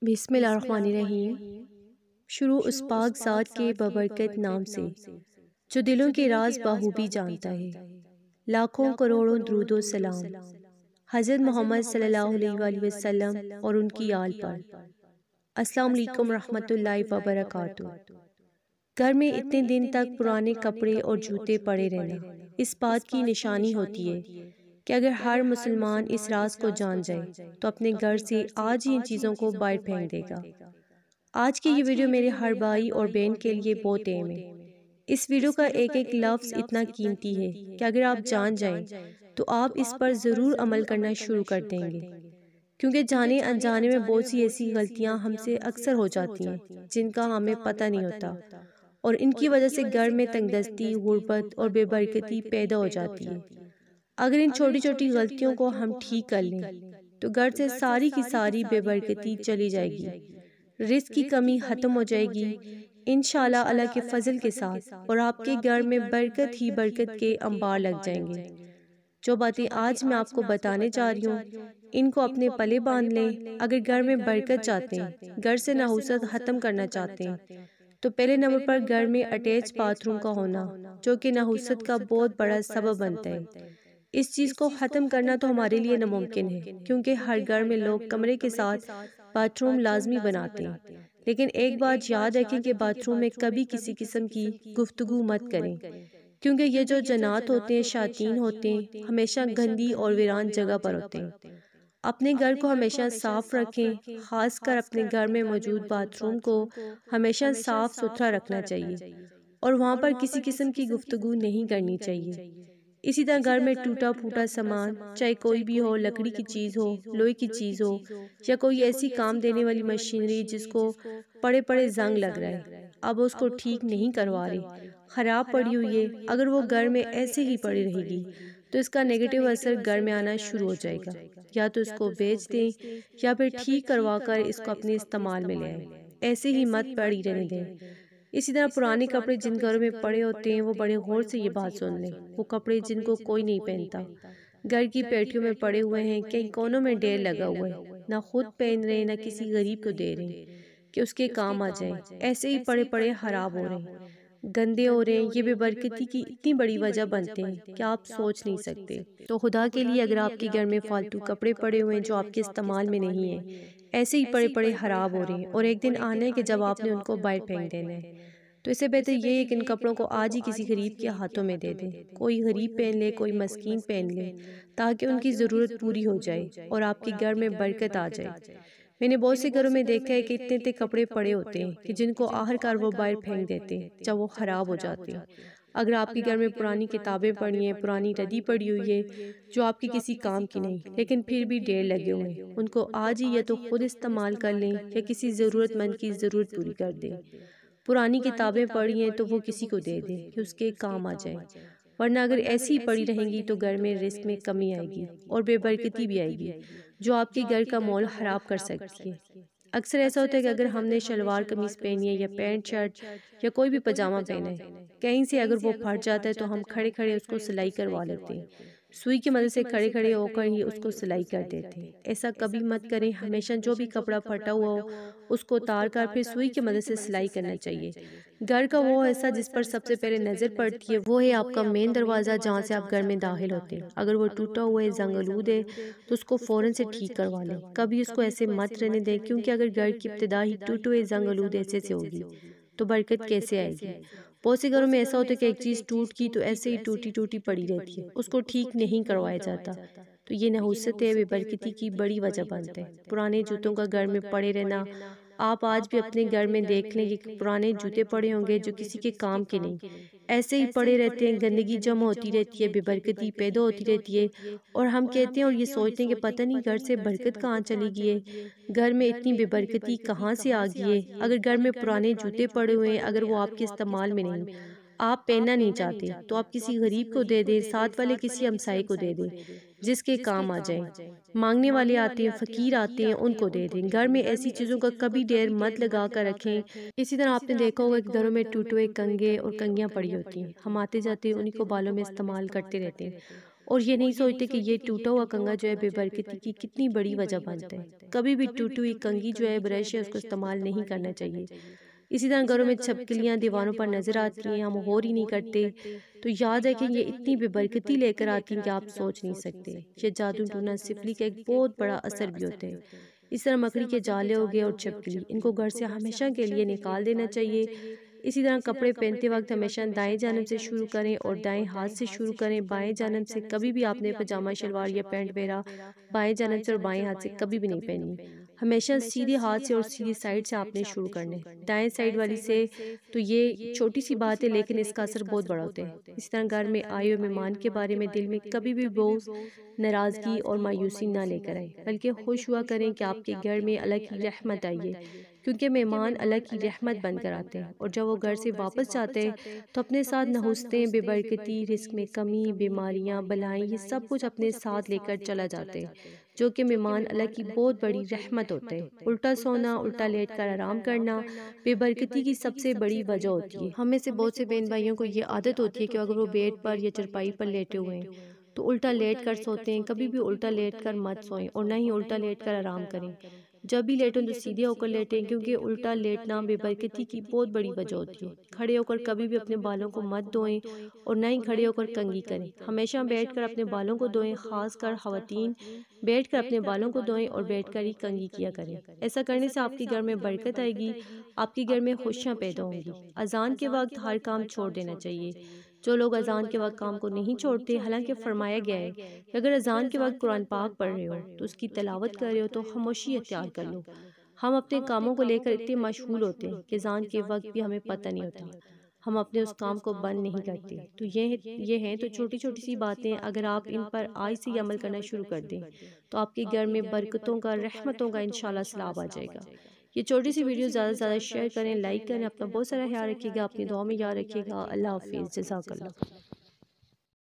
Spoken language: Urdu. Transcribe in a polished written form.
بسم اللہ الرحمن الرحیم۔ شروع اس پاک ذات کے ببرکت نام سے جو دلوں کے راز بخوبی جانتا ہے۔ لاکھوں کروڑوں درود و سلام حضرت محمد صلی اللہ علیہ وآلہ وسلم اور ان کی آل پر۔ السلام علیکم رحمۃ اللہ وبرکاتہ۔ گھر میں اتنے دن تک پرانے کپڑے اور جوتے پڑے رہنا اس بات کی نشانی ہوتی ہے کہ اگر ہر مسلمان اس راز کو جان جائے تو اپنے گھر سے آج ہی ان چیزوں کو باہر پھینک دے گا۔ آج کی یہ ویڈیو میرے ہر بھائی اور بہن کے لیے بہت اہم ہے۔ اس ویڈیو کا ایک ایک لفظ اتنا قیمتی ہے کہ اگر آپ جان جائیں تو آپ اس پر ضرور عمل کرنا شروع کر دیں گے، کیونکہ جانے انجانے میں بہت سی ایسی غلطیاں ہم سے اکثر ہو جاتی ہیں جن کا ہمیں پتہ نہیں ہوتا، اور ان کی وجہ سے گھر میں تنگ دستی، غربت اور بے برکتی پیدا ہو جاتی ہے۔ اگر ان چھوٹی چھوٹی غلطیوں کو ہم ٹھیک کر لیں تو گھر سے ساری کی ساری بے برکتی چلی جائے گی، رزق کی کمی ختم ہو جائے گی انشاءاللہ اللہ کے فضل کے ساتھ، اور آپ کے گھر میں برکت ہی برکت کے انبار لگ جائیں گے۔ جو باتیں آج میں آپ کو بتانے جا رہی ہوں ان کو اپنے پلے باندھ لیں۔ اگر گھر میں برکت چاہتے ہیں، گھر سے نحوست ختم کرنا چاہتے ہیں، تو پہلے نمبر پر گھر میں اٹیچ باتھ روم کا ہونا، جو کہ نحوست کا بہت بڑا سبب بنتا ہے۔ اس چیز کو ختم کرنا تو ہمارے لیے ناممکن ہے، کیونکہ ہر گھر میں لوگ کمرے کے ساتھ باتھ روم لازمی بناتے ہیں، لیکن ایک بات یاد رکھیں کہ باتھ روم میں کبھی کسی قسم کی گفتگو مت کریں، کیونکہ یہ جو جنات ہوتے ہیں، شیاطین ہوتے ہیں، ہمیشہ گندی اور ویران جگہ پر ہوتے ہیں۔ اپنے گھر کو ہمیشہ صاف رکھیں، خاص کر اپنے گھر میں موجود باتھ روم کو ہمیشہ صاف ستھرا رکھنا چاہیے، اور وہاں پر کسی قسم کی گفتگو نہیں کرنی چاہیے۔ اسی طرح گھر میں ٹوٹا پھوٹا سامان، چاہے کوئی بھی ہو، لکڑی کی چیز ہو، لوہے کی چیز ہو، یا کوئی ایسی کام دینے والی مشینری جس کو پڑے پڑے زنگ لگ رہا ہے، اب اس کو ٹھیک نہیں کروا رہے، خراب پڑی ہوئی ہے، اگر وہ گھر میں ایسے ہی پڑی رہے گی تو اس کا نیگیٹو اثر گھر میں آنا شروع ہو جائے گا۔ یا تو اس کو بیچ دیں یا پھر ٹھیک کروا کر اس کو اپنے استعمال میں لے آئیں، ایسے ہی مت پڑی رہنے دیں۔ اسی طرح پرانے کپڑے جن گھروں میں پڑے ہوتے ہیں وہ بڑے غور سے یہ بات سن لیں، وہ کپڑے جن کو کوئی نہیں پہنتا، گھر کی پیٹیوں میں پڑے ہوئے ہیں، کئی کونوں میں ڈھیر لگا ہوا ہے، نہ خود پہن رہے نہ کسی غریب کو دے رہے کہ اس کے کام آ جائیں، ایسے ہی پڑے پڑے خراب ہو رہے ہیں، گندے ہو رہے ہیں۔ یہ بے برکتی کی اتنی بڑی وجہ بنتے ہیں کہ آپ سوچ نہیں سکتے۔ تو خدا کے لیے اگر آپ کے گھر میں فالتو کپڑے پڑے ہوئے ہیں جو آپ کے استعمال میں نہیں ہیں، ایسے ہی پڑے پڑے خراب ہو رہے ہیں، اور ایک دن آنا ہے کہ جب آپ نے ان کو باہر پھینک دینا ہے، تو اس سے بہتر یہ ہے کہ ان کپڑوں کو آج ہی کسی غریب کے ہاتھوں میں دے دیں، کوئی غریب پہن لے، کوئی مسکین پہن لے، تاکہ ان کی ضرورت پوری ہو جائے اور آپ کے گھر میں برکت آ جائے۔ میں نے بہت سے گھروں میں دیکھا ہے کہ اتنے اتنے کپڑے پڑے ہوتے ہیں کہ جن کو آخرکار وہ باہر پھینک دیتے ہیں جب وہ خراب ہو جاتے ہیں۔ اگر آپ کے گھر میں پرانی کتابیں پڑی ہیں، پرانی ردی پڑی ہوئی ہے جو آپ کے کسی کام کی نہیں، لیکن پھر بھی ڈھیر لگے ہوئے ہیں، ان کو آج ہی یا تو خود استعمال کر لیں یا کسی ضرورت مند کی ضرورت پوری کر دیں۔ پرانی کتابیں پڑھی ہیں تو وہ کسی کو دے دیں کہ اس کے کام آ جائیں، ورنہ اگر ایسی ہی پڑی رہیں گی تو گھر میں رزق میں کمی آئے گی اور بے برکتی بھی آئے گی، جو آپ کے گھر کا ماحول خراب کر سکتی ہے۔ اکثر ایسا ہوتا ہے کہ اگر ہم نے شلوار قمیص پہنی ہے یا پینٹ شرٹ یا کوئی بھی پاجامہ پہنا ہے، کہیں سے اگر وہ پھٹ جاتا ہے تو ہم کھڑے کھڑے اس کو سلائی کروا لیتے ہیں، سوئی کی مدد سے کھڑے کھڑے ہو کر ہی اس کو سلائی کر دیتے ہیں۔ ایسا کبھی مت کریں، ہمیشہ جو بھی کپڑا پھٹا ہوا ہو اس کو اتار کر پھر سوئی کی مدد سے سلائی کرنا چاہیے۔ گھر کا وہ حصہ جس پر سب سے پہلے نظر پڑتی ہے وہ ہے آپ کا مین دروازہ، جہاں سے آپ گھر میں داخل ہوتے ہیں۔ اگر وہ ٹوٹا ہوا ہے، زنگ آلود ہے، تو اس کو فوراً سے ٹھیک کروا لیں، کبھی اس کو ایسے مت رہنے دیں، کیونکہ اگر گھر کی ابتدا ہی ٹوٹے ہوئے زنگ آلود ایسے سے ہوگی تو برکت کیسے آئے گی؟ بہت سے گھروں میں ایسا ہوتا ہے کہ ایک چیز ٹوٹ گئی تو ایسے ہی ٹوٹی ٹوٹی پڑی رہتی ہے، اس کو ٹھیک نہیں کروایا جاتا، تو یہ نحوست ہے، بے برکتی کی بڑی وجہ بنتے ہیں۔ پرانے جوتوں کا گھر میں پڑے رہنا، آپ آج بھی اپنے گھر میں دیکھ لیں کہ پرانے جوتے پڑے ہوں گے جو کسی کے کام کے نہیں، ایسے ہی پڑے رہتے ہیں، گندگی جمع ہوتی رہتی ہے، بے برکتی پیدا ہوتی رہتی ہے، اور ہم کہتے ہیں اور یہ سوچتے ہیں کہ پتہ نہیں گھر سے برکت کہاں چلی گئی ہے، گھر میں اتنی بے برکتی کہاں سے آ گئی ہے۔ اگر گھر میں پرانے جوتے پڑے ہوئے ہیں، اگر وہ آپ کے استعمال میں نہیں، آپ پہننا نہیں چاہتے، تو آپ کسی غریب کو دے دیں، ساتھ والے کسی ہمسائے کو دے دیں جس کے کام آ جائیں۔ مانگنے والے آتے ہیں، فقیر آتے ہیں، ان کو دے دیں۔ گھر میں ایسی چیزوں کا کبھی ڈھیر مت لگا کر رکھیں۔ اسی طرح آپ نے دیکھا ہوگا کہ گھروں میں ٹوٹے ہوئے کنگھے اور کنگھیاں پڑی ہوتی ہیں، ہم آتے جاتے انہی کو بالوں میں استعمال کرتے رہتے ہیں، اور یہ نہیں سوچتے کہ یہ ٹوٹا ہوا کنگا جو ہے بے برکتی کی کتنی بڑی وجہ بنتا ہے۔ کبھی بھی ٹوٹی ہوئی کنگھی جو ہے برش ہے اس کو استعمال نہیں کرنا چاہیے۔ اسی طرح گھروں میں چھپکلیاں دیواروں پر نظر آتی ہیں، ہم غور ہی نہیں کرتے، تو یاد ہے کہ یہ اتنی بے برکتی لے کر آتی ہیں کہ آپ سوچ نہیں سکتے۔ یہ جادو ٹونا سفلی کا ایک بہت بڑا اثر بھی ہوتا ہے۔ اس طرح مکڑی کے جالے ہو گئے اور چھپکلی، ان کو گھر سے ہمیشہ کے لیے نکال دینا چاہیے۔ اسی طرح کپڑے پہنتے وقت ہمیشہ دائیں جانب سے شروع کریں اور دائیں ہاتھ سے شروع کریں، بائیں جانب سے کبھی بھی آپ نے پجامہ شلوار یا پینٹ وغیرہ بائیں جانب سے اور بائیں ہاتھ سے کبھی بھی نہیں پہننی۔ ہمیشہ سیدھے ہاتھ سے اور سیدھی سائیڈ سے آپ نے شروع کرنے، دائیں سائیڈ والی سے۔ تو یہ چھوٹی سی بات ہے لیکن اس کا اثر بہت بڑا ہوتا ہے۔ اسی طرح گھر میں آئے ہوئے مہمان کے بارے میں دل میں کبھی بھی بغض، ناراضگی اور مایوسی نہ لے کر آئیں، بلکہ خوش ہوا کریں کہ آپ کے گھر میں اللہ کی رحمت آئی ہے، کیونکہ مہمان اللہ کی رحمت بن کر آتے ہیں، اور جب وہ گھر سے واپس جاتے ہیں تو اپنے ساتھ نحوستیں، بے برکتی، رزق میں کمی، بیماریاں، بلائیں، یہ سب کچھ اپنے ساتھ لے کر چلا جاتے ہیں، جو کہ مہمان اللہ کی بہت بڑی رحمت ہوتے ہیں۔ الٹا سونا، الٹا لیٹ کر آرام کرنا بے برکتی کی سب سے بڑی وجہ ہوتی ہے۔ ہم میں سے بہت سے بہن بھائیوں کو یہ عادت ہوتی ہے کہ اگر وہ بیڈ پر یا چرپائی پر لیٹے ہوئے ہیں تو الٹا لیٹ کر سوتے ہیں۔ کبھی بھی الٹا لیٹ کر مت سوئیں اور نہ ہی الٹا لیٹ کر آرام کریں۔ جب بھی لیٹیں تو سیدھے ہو کر لیٹیں، کیونکہ الٹا لیٹنا بے برکتی کی بہت بڑی وجہ ہوتی ہے۔ کھڑے ہو کر کبھی بھی اپنے بالوں کو مت دھوئیں اور نہ ہی کھڑے ہو کر کنگھی کریں۔ ہمیشہ بیٹھ کر اپنے بالوں کو دھوئیں، خاص کر خواتین بیٹھ کر اپنے بالوں کو دھوئیں اور بیٹھ کر ہی کنگھی کیا کریں۔ ایسا کرنے سے آپ کے گھر میں برکت آئے گی، آپ کے گھر میں خوشیاں پیدا ہوں گی۔ اذان کے وقت ہر کام چھوڑ دینا چاہیے۔ جو لوگ اذان کے وقت کام کو نہیں چھوڑتے، حالانکہ فرمایا گیا ہے کہ اگر اذان کے وقت قرآن پاک پڑھ رہے ہو تو اس کی تلاوت کر رہے ہو تو خاموشی اختیار کر لو۔ ہم اپنے کاموں کو لے کر اتنے مشغول ہوتے ہیں کہ اذان کے وقت بھی ہمیں پتہ نہیں ہوتا، ہم اپنے اس کام کو بند نہیں کرتے۔ تو یہ ہیں تو چھوٹی چھوٹی سی باتیں، اگر آپ ان پر آج سے ہی عمل کرنا شروع کر دیں تو آپ کے گھر میں برکتوں کا، رحمتوں کا انشاءاللہ سیلاب آ جائے گا۔ یہ چھوٹی سی ویڈیو زیادہ سے زیادہ شیئر کریں، لائک کریں، اپنا بہت سارا خیال رکھیے گا، اپنی دعا میں یاد رکھیے گا۔ اللہ حافظ، جزاک اللہ۔